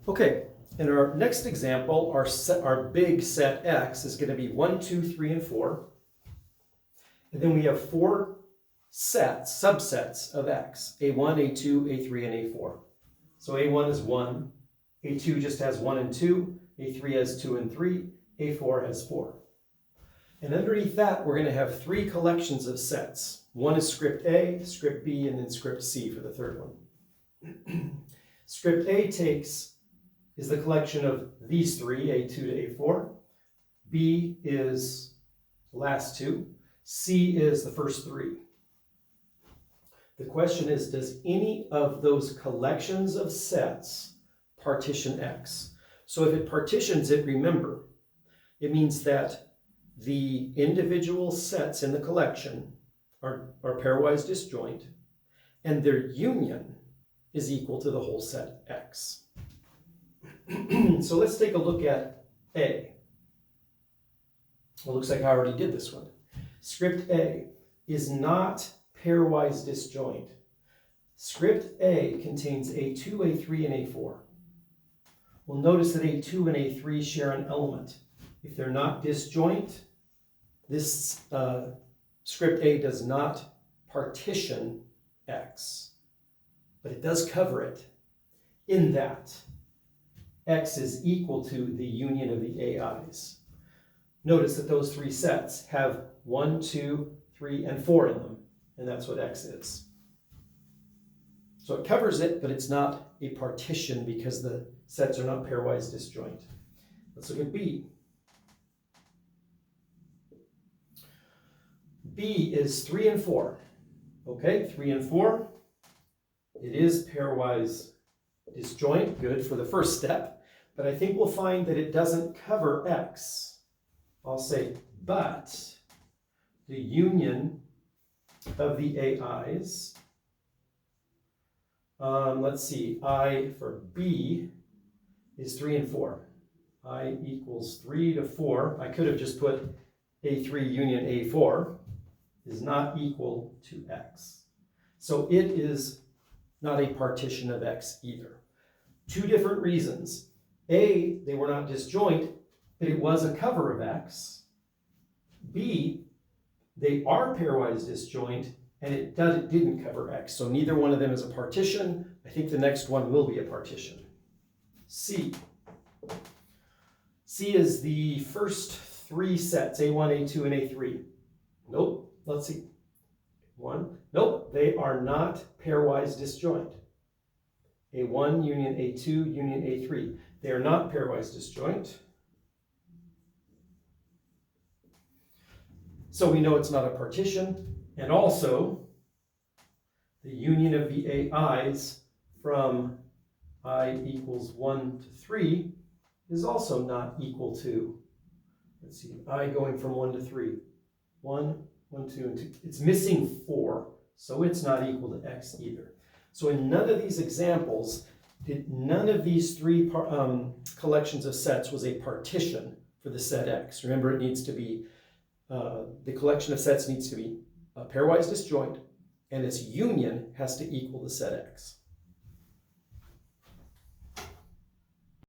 Okay, in our next example, our big set X is going to be 1, 2, 3, and 4. And then we have 4 subsets of X, A1, A2, A3, and A4. So A1 is 1, A2 just has 1 and 2, A3 has 2 and 3, A4 has 4. And underneath that, we're going to have 3 collections of sets. One is script A, script B, and then script C for the third one. Script A is the collection of these 3, A2 to A4. B is the last 2. C is the first 3. The question is, does any of those collections of sets partition X? So if it partitions it, remember, it means that the individual sets in the collection are pairwise disjoint, and their union is equal to the whole set X. So let's take a look at A. Well, it looks like I already did this one. Script A is not pairwise disjoint. Script A contains A2, A3, and A4. We'll notice that A2 and A3 share an element. If they're not disjoint, this script A does not partition X, but it does cover it in that X is equal to the union of the AIs. Notice that those 3 sets have 1, 2, 3, and 4 in them, and that's what X is. So it covers it, but it's not a partition because the sets are not pairwise disjoint. Let's look at B. B is 3 and 4. Okay, 3 and 4. It is pairwise disjoint, good for the first step, but I think we'll find that it doesn't cover X. I'll say, but the union of the AIs, let's see, I for B is 3 and 4. I equals 3 to 4. I could have just put A3 union A4 is not equal to X. So it is not a partition of X either. 2 different reasons. A, they were not disjoint, but it was a cover of X. B, they are pairwise disjoint, and it didn't cover X. So neither one of them is a partition. I think the next one will be a partition. C. C is the first 3 sets, A1, A2, and A3. Nope. Let's see. 1. Nope, they are not pairwise disjoint. A1 union A2 union A3. They are not pairwise disjoint. So we know it's not a partition. And also, the union of the AIs from I equals 1 to 3 is also not equal to, let's see, I going from 1 to 3. 1, 1, 2, and 2. It's missing 4, so it's not equal to X either. So in none of these examples, none of these 3 collections of sets was a partition for the set X. Remember, it needs to be, the collection of sets needs to be pairwise disjoint, and its union has to equal the set X.